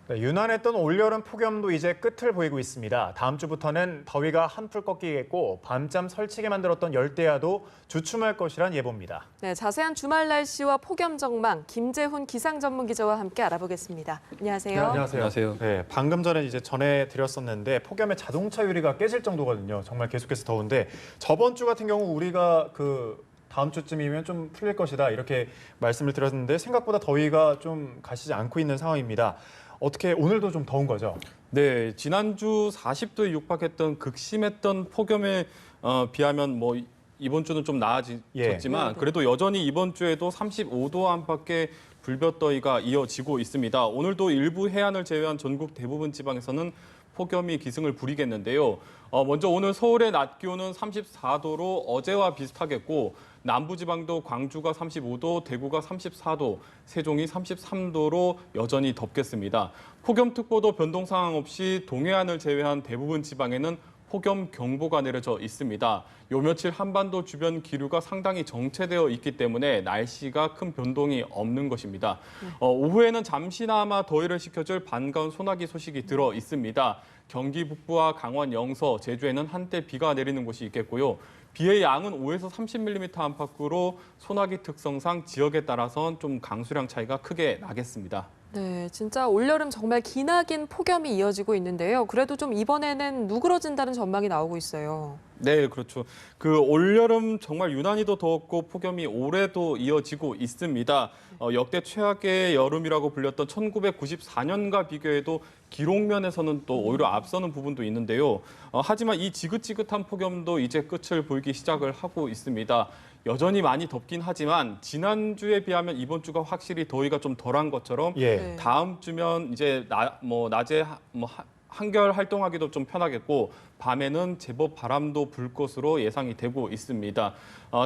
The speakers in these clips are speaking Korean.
네, 유난했던 올여름 폭염도 이제 끝을 보이고 있습니다. 다음 주부터는 더위가 한풀 꺾이겠고 밤잠 설치게 만들었던 열대야도 주춤할 것이란 예보입니다. 네, 자세한 주말 날씨와 폭염 전망 김재훈 기상 전문 기자와 함께 알아보겠습니다. 안녕하세요. 네, 안녕하세요. 안녕하세요. 네, 방금 전에 이제 전해드렸었는데 폭염에 자동차 유리가 깨질 정도거든요. 정말 계속해서 더운데 저번 주 같은 경우 우리가 다음 주쯤이면 좀 풀릴 것이다 이렇게 말씀을 드렸는데 생각보다 더위가 좀 가시지 않고 있는 상황입니다. 어떻게 오늘도 좀 더운 거죠? 네, 지난주 40도에 육박했던 극심했던 폭염에 비하면 이번 주는 좀 나아졌지만 그래도 여전히 이번 주에도 35도 안팎의 불볕더위가 이어지고 있습니다. 오늘도 일부 해안을 제외한 전국 대부분 지방에서는 폭염이 기승을 부리겠는데요. 먼저 오늘 서울의 낮 기온은 34도로 어제와 비슷하겠고 남부지방도 광주가 35도, 대구가 34도, 세종이 33도로 여전히 덥겠습니다. 폭염특보도 변동 상황 없이 동해안을 제외한 대부분 지방에는 폭염 경보가 내려져 있습니다. 요 며칠 한반도 주변 기류가 상당히 정체되어 있기 때문에 날씨가 큰 변동이 없는 것입니다. 오후에는 잠시나마 더위를 식혀줄 반가운 소나기 소식이 들어 있습니다. 경기 북부와 강원 영서, 제주에는 한때 비가 내리는 곳이 있겠고요. 비의 양은 5에서 30mm 안팎으로 소나기 특성상 지역에 따라선 좀 강수량 차이가 크게 나겠습니다. 네, 진짜 올여름 정말 기나긴 폭염이 이어지고 있는데요. 그래도 좀 이번에는 누그러진다는 전망이 나오고 있어요. 네, 그렇죠. 올여름 정말 유난히도 더웠고 폭염이 올해도 이어지고 있습니다. 역대 최악의 여름이라고 불렸던 1994년과 비교해도 기록면에서는 또 오히려 앞서는 부분도 있는데요. 하지만 이 지긋지긋한 폭염도 이제 끝을 보이기 시작을 하고 있습니다. 여전히 많이 덥긴 하지만 지난주에 비하면 이번 주가 확실히 더위가 좀 덜한 것처럼 다음 주면 이제 낮에 한결 활동하기도 좀 편하겠고 밤에는 제법 바람도 불 것으로 예상이 되고 있습니다.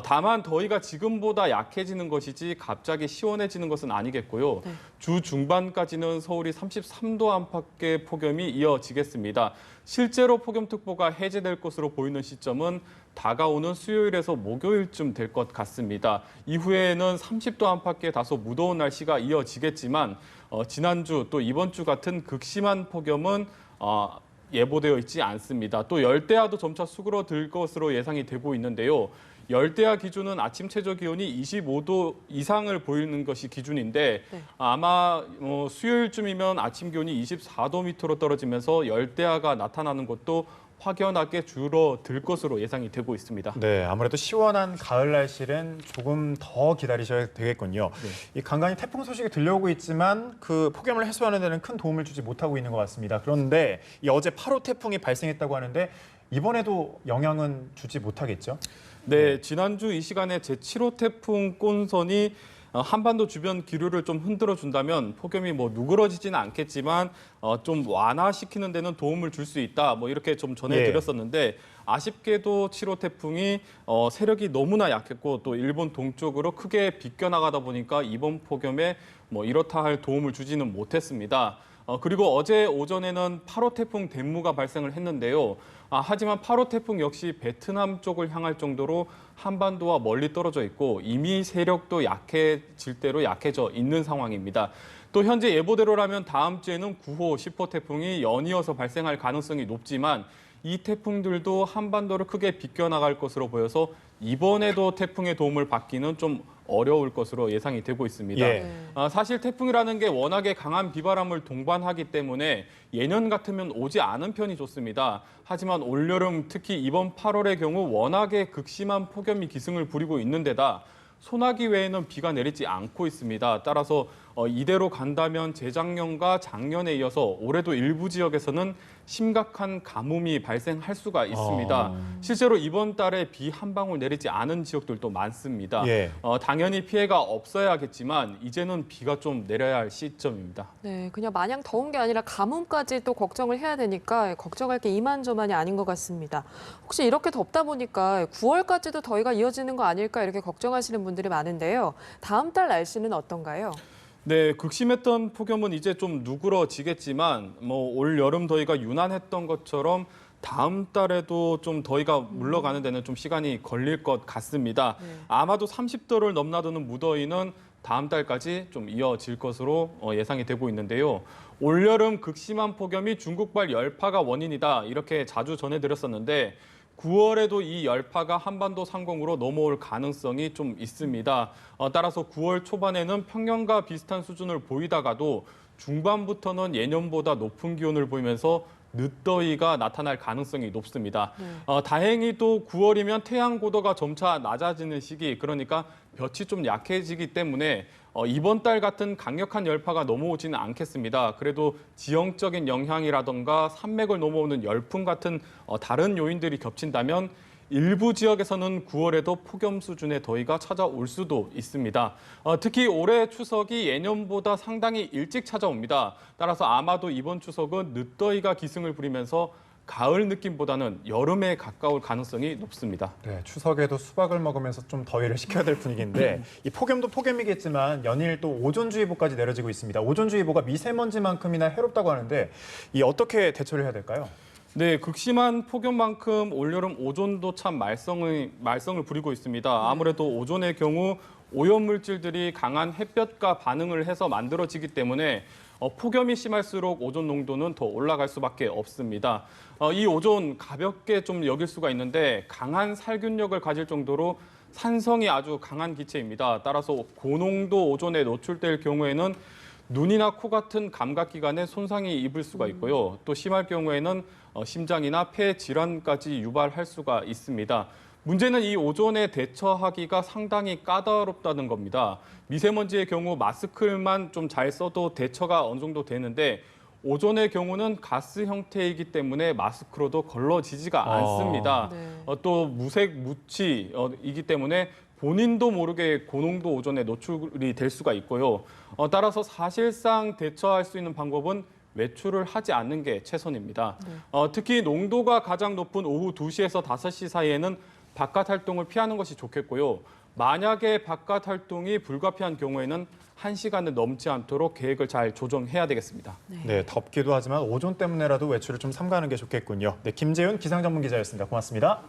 다만 더위가 지금보다 약해지는 것이지 갑자기 시원해지는 것은 아니겠고요. 주 중반까지는 서울이 33도 안팎의 폭염이 이어지겠습니다. 실제로 폭염특보가 해제될 것으로 보이는 시점은 다가오는 수요일에서 목요일쯤 될 것 같습니다. 이후에는 30도 안팎의 다소 무더운 날씨가 이어지겠지만 지난주 또 이번 주 같은 극심한 폭염은 예보되어 있지 않습니다. 또 열대야도 점차 수그러들 것으로 예상이 되고 있는데요. 열대야 기준은 아침 최저 기온이 25도 이상을 보이는 것이 기준인데 아마 수요일쯤이면 아침 기온이 24도 밑으로 떨어지면서 열대야가 나타나는 것도 확연하게 줄어들 것으로 예상이 되고 있습니다. 네, 아무래도 시원한 가을 날씨는 조금 더 기다리셔야 되겠군요. 이 간간히 태풍 소식이 들려오고 있지만 그 폭염을 해소하는 데는 큰 도움을 주지 못하고 있는 것 같습니다. 그런데 이 어제 8호 태풍이 발생했다고 하는데 이번에도 영향은 주지 못하겠죠? 네, 지난주 이 시간에 제7호 태풍 꼰선이 한반도 주변 기류를 좀 흔들어 준다면 폭염이 누그러지지는 않겠지만 좀 완화시키는 데는 도움을 줄 수 있다. 이렇게 좀 전해드렸었는데 아쉽게도 7호 태풍이 세력이 너무나 약했고 또 일본 동쪽으로 크게 비껴나가다 보니까 이번 폭염에 이렇다 할 도움을 주지는 못했습니다. 그리고 어제 오전에는 8호 태풍 덴무가 발생을 했는데요. 하지만 8호 태풍 역시 베트남 쪽을 향할 정도로 한반도와 멀리 떨어져 있고 이미 세력도 약해질 대로 약해져 있는 상황입니다. 또 현재 예보대로라면 다음 주에는 9호, 10호 태풍이 연이어서 발생할 가능성이 높지만 이 태풍들도 한반도를 크게 비껴나갈 것으로 보여서 이번에도 태풍의 도움을 받기는 좀 어려울 것으로 예상이 되고 있습니다. 사실 태풍이라는 게 워낙에 강한 비바람을 동반하기 때문에 예년 같으면 오지 않은 편이 좋습니다. 하지만 올여름 특히 이번 8월의 경우 워낙에 극심한 폭염이 기승을 부리고 있는 데다 소나기 외에는 비가 내리지 않고 있습니다. 따라서 이대로 간다면 재작년과 작년에 이어서 올해도 일부 지역에서는 심각한 가뭄이 발생할 수가 있습니다. 실제로 이번 달에 비 한 방울 내리지 않은 지역들도 많습니다. 당연히 피해가 없어야겠지만 이제는 비가 좀 내려야 할 시점입니다. 네, 그냥 마냥 더운 게 아니라 가뭄까지 또 걱정을 해야 되니까 걱정할 게 이만저만이 아닌 것 같습니다. 혹시 이렇게 덥다 보니까 9월까지도 더위가 이어지는 거 아닐까 이렇게 걱정하시는 분들이 많은데요. 다음 달 날씨는 어떤가요? 네, 극심했던 폭염은 이제 좀 누그러지겠지만 올 여름 더위가 유난했던 것처럼 다음 달에도 좀 더위가 물러가는 데는 좀 시간이 걸릴 것 같습니다. 아마도 30도를 넘나드는 무더위는 다음 달까지 좀 이어질 것으로 예상이 되고 있는데요. 올여름 극심한 폭염이 중국발 열파가 원인이다 이렇게 자주 전해드렸었는데 9월에도 이 열파가 한반도 상공으로 넘어올 가능성이 좀 있습니다. 따라서 9월 초반에는 평년과 비슷한 수준을 보이다가도 중반부터는 예년보다 높은 기온을 보이면서 늦더위가 나타날 가능성이 높습니다. 다행히도 9월이면 태양 고도가 점차 낮아지는 시기, 그러니까 볕이 좀 약해지기 때문에 이번 달 같은 강력한 열파가 넘어오지는 않겠습니다. 그래도 지형적인 영향이라던가 산맥을 넘어오는 열풍 같은 다른 요인들이 겹친다면 일부 지역에서는 9월에도 폭염 수준의 더위가 찾아올 수도 있습니다. 특히 올해 추석이 예년보다 상당히 일찍 찾아옵니다. 따라서 아마도 이번 추석은 늦더위가 기승을 부리면서 가을 느낌보다는 여름에 가까울 가능성이 높습니다. 네, 추석에도 수박을 먹으면서 좀 더위를 식혀야 될 분위기인데 이 폭염도 폭염이겠지만 연일 또 오존주의보까지 내려지고 있습니다. 오존주의보가 미세먼지만큼이나 해롭다고 하는데 이 어떻게 대처를 해야 될까요? 네, 극심한 폭염만큼 올여름 오존도 참 말썽을 부리고 있습니다. 아무래도 오존의 경우 오염물질들이 강한 햇볕과 반응을 해서 만들어지기 때문에 폭염이 심할수록 오존 농도는 더 올라갈 수밖에 없습니다. 이 오존 가볍게 좀 여길 수가 있는데 강한 살균력을 가질 정도로 산성이 아주 강한 기체입니다. 따라서 고농도 오존에 노출될 경우에는 눈이나 코 같은 감각기관에 손상이 입을 수가 있고요. 또 심할 경우에는 심장이나 폐 질환까지 유발할 수가 있습니다. 문제는 이 오존에 대처하기가 상당히 까다롭다는 겁니다. 미세먼지의 경우 마스크만 좀 잘 써도 대처가 어느 정도 되는데 오존의 경우는 가스 형태이기 때문에 마스크로도 걸러지지가 않습니다. 또 무색 무취이기 때문에 본인도 모르게 고농도 오존에 노출이 될 수가 있고요. 따라서 사실상 대처할 수 있는 방법은 외출을 하지 않는 게 최선입니다. 특히 농도가 가장 높은 오후 2시에서 5시 사이에는 바깥 활동을 피하는 것이 좋겠고요. 만약에 바깥 활동이 불가피한 경우에는 1시간을 넘지 않도록 계획을 잘 조정해야 되겠습니다. 네, 덥기도 하지만 오존 때문에라도 외출을 좀 삼가하는 게 좋겠군요. 네, 김재윤 기상전문기자였습니다. 고맙습니다.